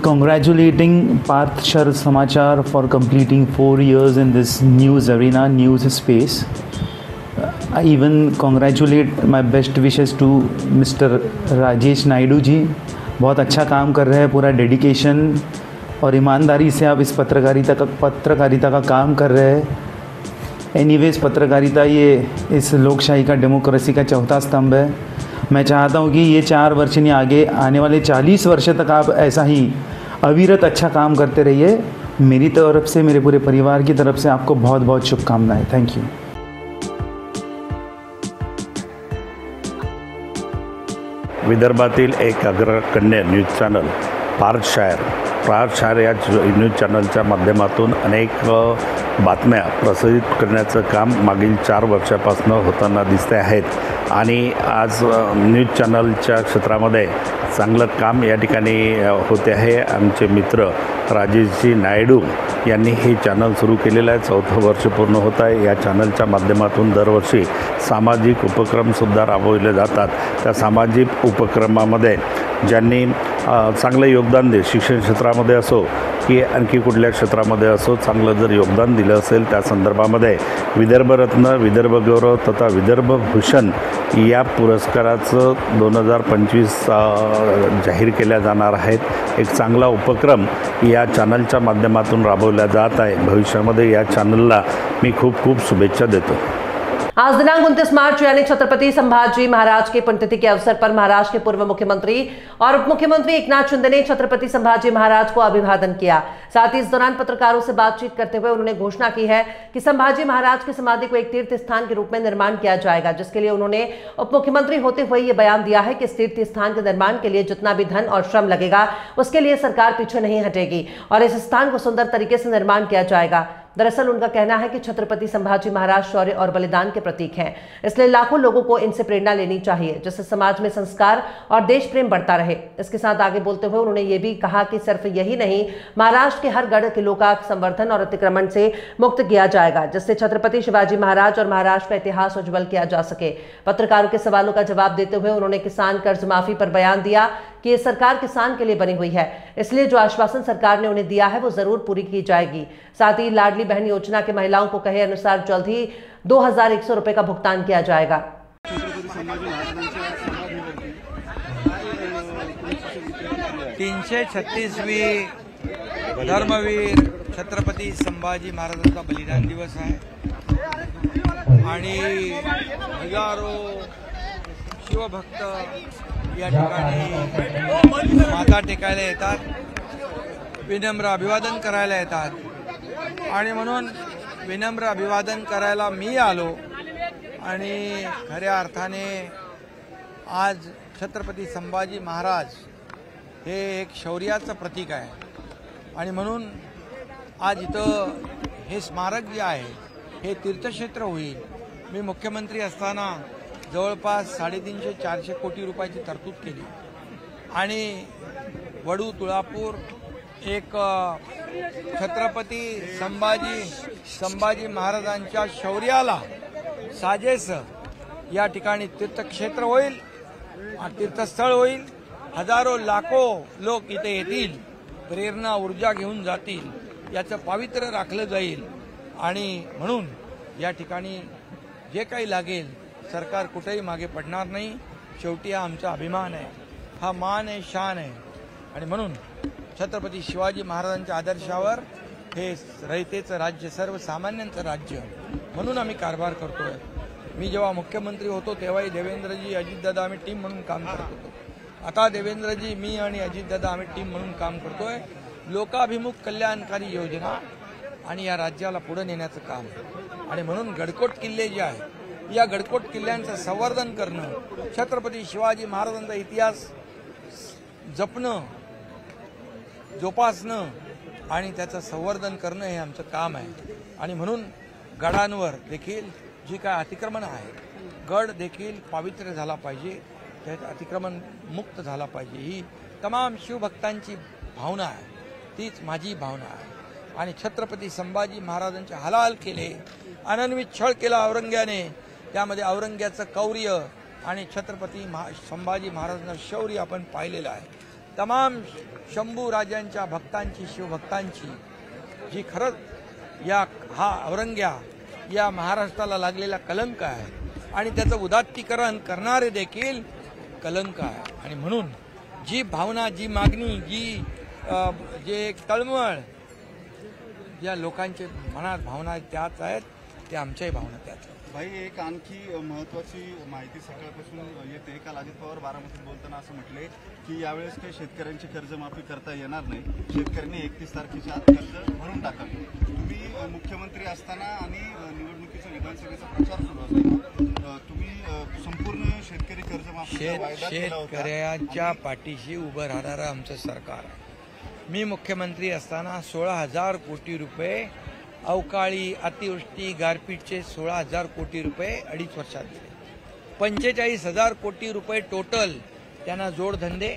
congratulating Parth Sharad Samachar for completing 4 years in this news arena, news space. I even congratulate my best wishes to Mr. Rajesh Naidu ji. बहुत अच्छा काम कर रहे हैं, पूरा डेडिकेशन और ईमानदारी से आप इस पत्रकारिता का काम कर रहे हैं. एनीवेज पत्रकारिता ये इस लोकशाही का, डेमोक्रेसी का चौथा स्तंभ है. मैं चाहता हूँ कि ये 4 वर्ष नहीं, आगे आने वाले 40 वर्ष तक आप ऐसा ही अविरत अच्छा काम करते रहिए. मेरी तरफ से, मेरे पूरे परिवार की तरफ से आपको बहुत बहुत शुभकामनाएं. Thank you. विदर्भातील एक अग्रगण्य न्यूज चॅनल पार्थ शायर या न्यूज चॅनलच्या माध्यमातून अनेक बातम्या प्रसारित करण्याचं काम मागील 4 वर्षापासून होताना दिसते आहेत आणि आज न्यूज चॅनलच्या क्षेत्रामध्ये चांगलं काम या ठिकाणी होते आहे. आमचे मित्र राजेशजी नायडू यांनी हे चॅनल सुरू केलेलं आहे. 4थं वर्ष पूर्ण होत आहे. या चॅनलच्या माध्यमातून दरवर्षी सामाजिक उपक्रमसुद्धा राबवले जातात. त्या सामाजिक उपक्रमामध्ये ज्यांनी चांगलं योगदान दिले, शिक्षण क्षेत्रामध्ये असो की आणखी कुठल्या क्षेत्रामध्ये असो, चांगलं जर योगदान दिलं असेल त्या संदर्भामध्ये विदर्भरत्न, विदर्भ गौरव तथा विदर्भ भूषण या पुरस्काराचं 2025 जाहीर केल्या जाणार आहेत. एक चांगला उपक्रम या चॅनलच्या माध्यमातून राबवला जात आहे. भविष्यामध्ये या चॅनलला मी खूप खूप शुभेच्छा देतो. आज दिनांक 29 मार्च यानी छत्रपति संभाजी महाराज की पुण्यतिथि के अवसर पर महाराष्ट्र के पूर्व मुख्यमंत्री और उप मुख्यमंत्री एकनाथ शिंदे ने छत्रपति संभाजी महाराज को अभिवादन किया. साथ ही इस दौरान पत्रकारों से बातचीत करते हुए उन्होंने घोषणा की है कि संभाजी महाराज की समाधि को एक तीर्थ स्थान के रूप में निर्माण किया जाएगा, जिसके लिए उन्होंने उप मुख्यमंत्री होते हुए ये बयान दिया है कि इस तीर्थ स्थान के निर्माण के लिए जितना भी धन और श्रम लगेगा उसके लिए सरकार पीछे नहीं हटेगी और इस स्थान को सुंदर तरीके से निर्माण किया जाएगा. दरअसल उनका कहना है कि छत्रपति संभाजी महाराज शौर्य और बलिदान के प्रतीक हैं, इसलिए लाखों लोगों को इनसे प्रेरणा लेनी चाहिए, जिससे समाज में संस्कार और देश प्रेम बढ़ता रहे. इसके साथ आगे बोलते हुए उन्होंने ये भी कहा कि सिर्फ यही नहीं, महाराष्ट्र के हर गढ़ किलों का संवर्धन और अतिक्रमण से मुक्त किया जाएगा, जिससे छत्रपति शिवाजी महाराज और महाराष्ट्र का इतिहास उज्जवल किया जा सके. पत्रकारों के सवालों का जवाब देते हुए उन्होंने किसान कर्ज माफी पर बयान दिया कि ये सरकार किसान के लिए बनी हुई है, इसलिए जो आश्वासन सरकार ने उन्हें दिया है वो जरूर पूरी की जाएगी. साथ ही लाडली बहन योजना के महिलाओं को कहे अनुसार जल्द ही 2100 रुपए का भुगतान किया जाएगा. 336वी धर्मवीर छत्रपती संभाजी महाराजांचा बलिदान दिवस आहे आणि हजारो शिवभक्त या ठिकाणी माथा टेकायला येतात, विनम्र अभिवादन करायला येतात आणि म्हणून विनम्र अभिवादन करायला मी आलो आणि खऱ्या अर्थाने आज छत्रपती संभाजी महाराज हे एक शौर्याचं प्रतीक आहे आणि म्हणून आज इथं हे स्मारक जे आहे हे तीर्थक्षेत्र होईल. मी मुख्यमंत्री असताना जवळपास 350-400 कोटी रुपयाची तरतूद केली आणि वडू तुळापूर एक छत्रपती संभाजी महाराजांच्या शौर्याला साजेस या ठिकाणी तीर्थक्षेत्र होईल, तीर्थस्थळ होईल. हजारो लाखो लोक इथे येतील, प्रेरणा ऊर्जा घेऊन जातील, याचं पावित्र्य राखलं जाईल आणि म्हणून या ठिकाणी जे काही लागेल सरकार कुठेही मागे पडणार नाही. शेवटी हा आमचा अभिमान आहे, हा मान आहे, शान आहे आणि म्हणून छत्रपती शिवाजी महाराजांच्या आदर्शावर हे रयतेचं राज्य, सर्वसामान्यांचं राज्य म्हणून आम्ही कारभार करतोय. मी जेव्हा मुख्यमंत्री होतो तेव्हाही देवेंद्रजी, अजितदादा आम्ही टीम म्हणून काम करत होतो. आता देवेंद्रजी, मी आणि अजितदादा आम्ही टीम म्हणून काम करतोय. लोकाभिमुख कल्याणकारी योजना आणि या राज्याला पुढे नेण्याचं काम आणि म्हणून गडकोट किल्ले जे आहे या गडकोट किल्ल्यांचं संवर्धन करणं, छत्रपती शिवाजी महाराजांचा इतिहास जपणं, जोपासणं आणि त्याचं संवर्धन करणं हे आमचं काम आहे आणि म्हणून गडांवर देखील जी काय अतिक्रमण आहे, गड देखील पावित्र्य झाला पाहिजे, त्याचं अतिक्रमण मुक्त झाला पाहिजे, ही तमाम शिवभक्तांची भावना आहे, तीच माझी भावना आहे. आणि छत्रपती संभाजी महाराजांचे हालाल केले, अनन्वित छळ केला औरंग्याने, त्यामध्ये औरंग्याचं कौर्य आणि छत्रपती संभाजी महाराजांचं शौर्य आपण पाहिलेलं आहे. तमाम शंभू राजांच्या भक्तांची, शिवभक्तांची जी खरंच हा औरंग्या या महाराष्ट्राला लागलेला कलंक आहे आणि त्याचं उदात्तीकरण करणारे देखील कलंक आहे. आणि म्हणून जी भावना, जी मागणी, जे एक तळमळ ज्या लोकांच्या मनात भावना त्याच आहेत, त्या आमच्याही भावना त्याच आहेत. भाई, एक आणखी महत्त्वाची माहिती सकाळपासून येते. काल अजित पवार बारामतीत बोलताना असं म्हटले की यावेळेस काही शेतकऱ्यांची कर्जमाफी करता येणार नाही, शेतकऱ्यांनी 31 तारखेच्या आत कर्ज भरून टाकावे. तुम्ही मुख्यमंत्री असताना आणि निवडणुकीचा विधानसभेचा प्रचार सुरू असताना तुम्ही संपूर्ण शेतकरी कर्जमाफीचा वायदा केला होता. शेतकऱ्यांच्या पाठीशी उभं राहणारं आमचं सरकार आहे. मी मुख्यमंत्री असताना 16,000 कोटी रुपये अवकाळी, अतिवृष्टी, गारपीटचे 16,000 कोटी रुपये 2.5 वर्षात दिले. 45,000 कोटी रुपये टोटल त्यांना जोडधंदे,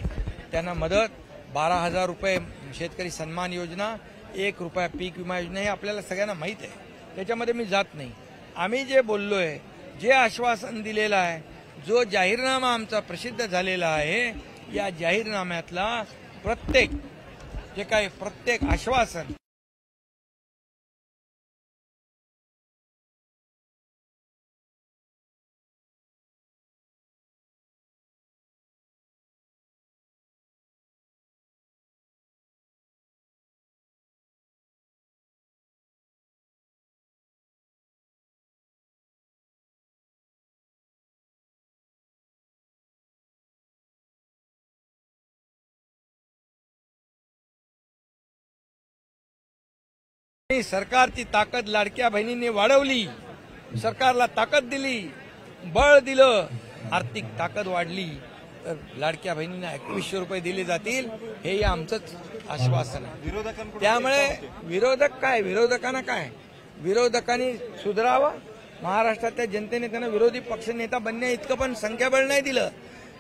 त्यांना मदत, 12,000 रुपये शेतकरी सन्मान योजना, 1 रुपया पीक विमा योजना, हे आपल्याला सगळ्यांना माहीत आहे. त्याच्यामध्ये मी जात नाही. आम्ही जे बोललोय, जे आश्वासन दिलेलं आहे, जो जाहीरनामा आमचा प्रसिद्ध झालेला आहे, या जाहीरनाम्यातला प्रत्येक आश्वासन सरकारची ताकद लाडक्या बहिणींनी वाढवली, सरकारला ताकद दिली, बळ दिलं, आर्थिक ताकद वाढली, तर लाडक्या बहिणींना 2100 रुपये दिले जातील, हे आमचंच आश्वासन आहे. त्यामुळे विरोधकांना काय, विरोधकांनी सुधारावं. महाराष्ट्रातल्या जनतेने त्यांना विरोधी पक्षनेता बनण्या इतकं पण संख्याबळ नाही दिलं.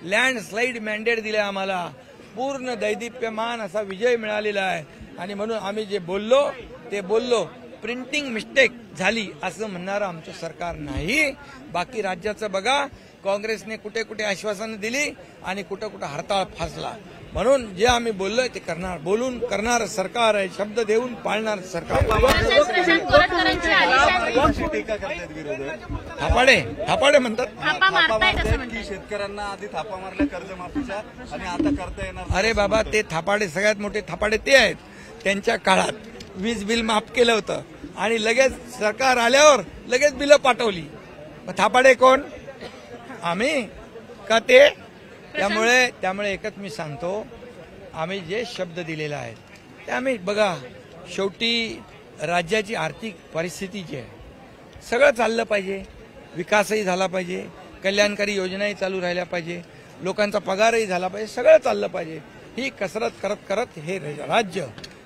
लँडस्लाईड मॅन्डेट दिलं आम्हाला. पूर्ण दैदिप्यमान असा विजय मिळालेला आहे. आणि म्हणून आम्ही जे बोललो ते बोललो. प्रिंटिंग मिस्टेक झाली असं म्हणणारं आमचं सरकार नाही. बाकी राज्याचं बघा, काँग्रेसने कुठे कुठे आश्वासनं दिली आणि कुठं कुठं हरताळ फासला. म्हणून जे आम्ही बोललोय ते करणार, बोलून करणार सरकार आहे, शब्द देऊन पाळणार सरकार. थापाडे म्हणतात की शेतकऱ्यांना आधी थापा मारल्या कर्जमाफीच्या आणि आता करता येणार. अरे बाबा, ते थापाडे सगळ्यात मोठे थापाडे ते आहेत. त्यांच्या काळात वीज बिल माफ केलं होतं आणि लगेच सरकार आल्यावर लगेच बिलं पाठवली. थापाडे कोण? आम्ही का ते? त्यामुळे एकच मी सांगतो, आम्ही जे शब्द दिलेला आहे ते आम्ही बघा. शेवटी राज्याची आर्थिक परिस्थिती जी आहे, सगळं चाललं पाहिजे, विकासही झाला पाहिजे, कल्याणकारी योजनाही चालू राहिल्या पाहिजे, लोकांचा पगारही झाला पाहिजे, सगळं चाललं पाहिजे. ही कसरत करत करत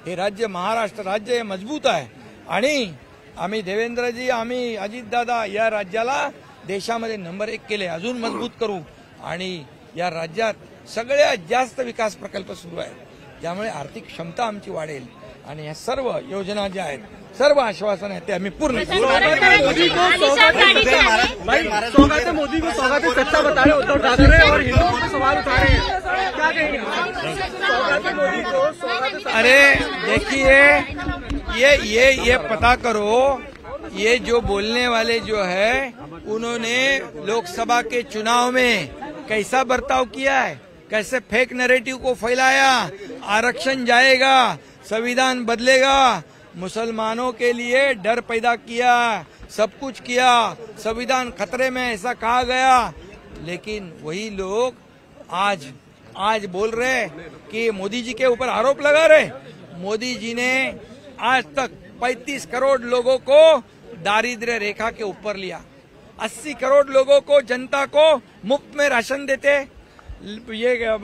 हे राज्य महाराष्ट्र राज्य हे मजबूत आहे. आणि आम्ही देवेंद्रजी, आम्ही अजितदादा या राज्याला देशामध्ये नंबर 1 केले, अजून मजबूत करू. आणि या राज्यात सगळ्यात जास्त विकास प्रकल्प सुरू आहेत. त्यामुळे आर्थिक क्षमता आमची वाढेल आणि या सर्व योजना ज्या आहेत, सर्व आश्वासन आहेत ते आम्ही पूर्ण करू. मोदी को स्वागत है, सच्चा बता रहे उद्धव ठाकरे और हिंदुओं पर सवाल उठा रहे हैं, क्या कहेंगे? मोदी को स्वागत। अरे देखिए, ये पता करो, ये जो बोलने वाले जो है उन्होंने लोकसभा के चुनाव में कैसा बर्ताव किया है, कैसे फेक नैरेटिव को फैलाया, आरक्षण जाएगा, संविधान बदलेगा, मुसलमानों के लिए डर पैदा किया, सब कुछ किया, संविधान खतरे में ऐसा कहा गया. लेकिन वही लोग आज बोल रहे कि मोदी जी के ऊपर आरोप लगा रहे. मोदी जी ने आज तक 35 करोड़ लोगों को दारिद्र्य रेखा के ऊपर लिया. 80 करोड़ लोगों को, जनता को मुफ्त में राशन देते. ये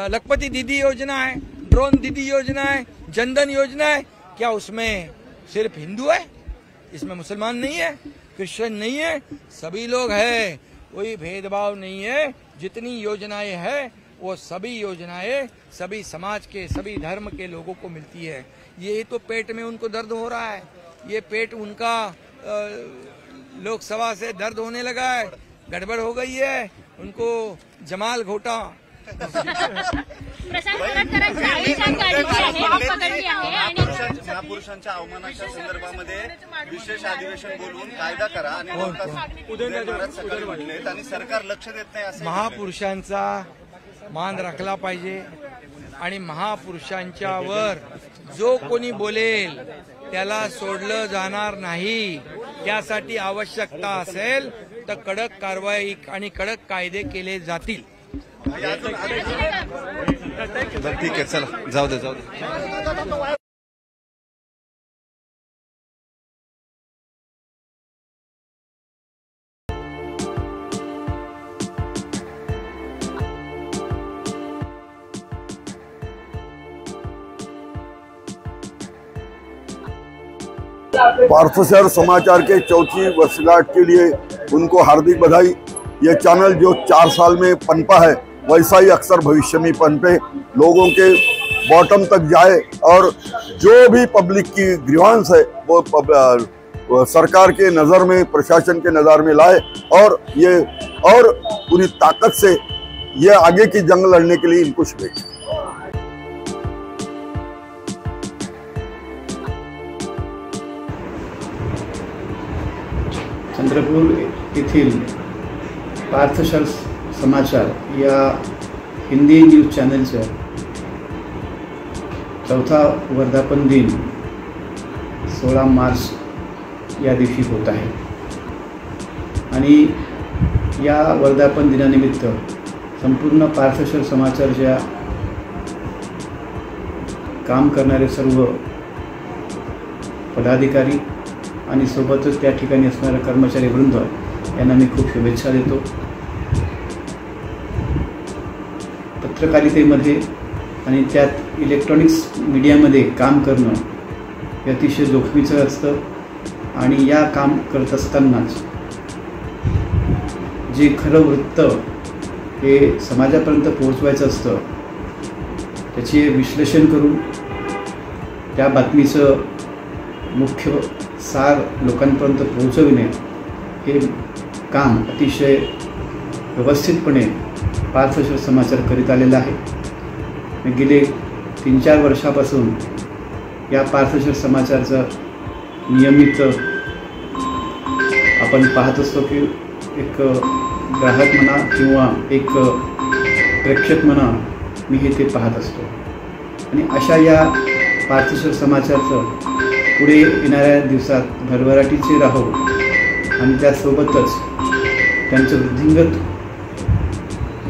लखपति दीदी योजना है, ड्रोन दीदी योजना है, जनधन योजना है. क्या उसमें सिर्फ हिंदू है? इसमें मुसलमान नहीं है, क्रिश्चियन नहीं है, सभी लोग हैं. कोई भेदभाव नहीं है. जितनी योजनाएं हैं वो सभी योजनाएं सभी समाज के, सभी धर्म के लोगों को मिलती है. ये तो पेट में उनको दर्द हो रहा है, ये पेट उनका लोकसभा से दर्द होने लगा है, गड़बड़ हो गई है. उनको जमाल घोटा महापुरुषांच्या अवमानाच्या संदर्भामध्ये विशेष अधिवेशन बोलवून कायदा करा आणि उदयनराज सकाळी म्हटलेत आणि सरकार लक्ष देत नाही असं. महापुरुषांचा मान राखला पाहिजे आणि महापुरुषांच्यावर जो कोणी बोलेल त्याला सोडलं जाणार नाही. त्यासाठी आवश्यकता असेल तर कडक कारवाई आणि कडक कायदे केले जातील. ठीक आहे, चला जाऊ दे. पार्थशहर समाचार के चौथी वर्षगांठ के लिए उनको हार्दिक बधाई। ये चैनल जो 4 साल में पनपा है वैसा ही अक्सर भविष्य में पनपे, लोगों के बॉटम तक जाए और जो भी पब्लिक की ग्रीवांस है वो सरकार के नज़र में, प्रशासन के नज़र में लाए और ये और पूरी ताकत से ये आगे की जंग लड़ने के लिए इनको शुभेच्छा। चंद्रपूर येथील पार्थशहर समाचार या हिंदी न्यूज चॅनलचं चौथा वर्धापन दिन 16 मार्च या दिवशी होत आहे आणि या वर्धापन दिनानिमित्त संपूर्ण पार्थशहर समाचारच्या काम करणारे सर्व पदाधिकारी आणि सोबतच त्या ठिकाणी असणारे कर्मचारी वृंद यांना मी खूप शुभेच्छा देतो। पत्रकारितेमध्ये आणि त्यात इलेक्ट्रॉनिक्स मीडियामध्ये काम करणं हे अतिशय जोखमीचं असतं आणि या काम करत असतानाच जे खरं वृत्त हे समाजापर्यंत पोहोचवायचं असतं त्याचे विश्लेषण करून त्या बातमीचं मुख्य सार लोकांपर्यंत पोहोचविणे हे काम अतिशय व्यवस्थितपणे पार्थशहर समाचार करीत आलेला आहे। मी गेले 3-4 वर्षापासून या पार्थशहर समाचारचं नियमित आपण पाहत असतो की एक ग्राहक म्हणा किंवा एक प्रेक्षक म्हणा, मी हे ते पाहत असतो आणि अशा या पार्थशहर समाचारचं पुढे येणाऱ्या दिवसात भरभराटीचे राहो आणि त्यासोबतच त्यांचं वृद्धिंगत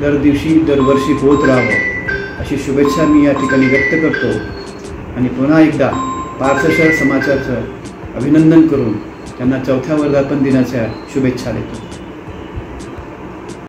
दरवर्षी होत राहावं अशी शुभेच्छा मी या ठिकाणी व्यक्त करतो आणि पुन्हा एकदा पार्थशहर समाचारचं अभिनंदन करून त्यांना चौथ्या वर्धापन दिनाच्या शुभेच्छा देतो।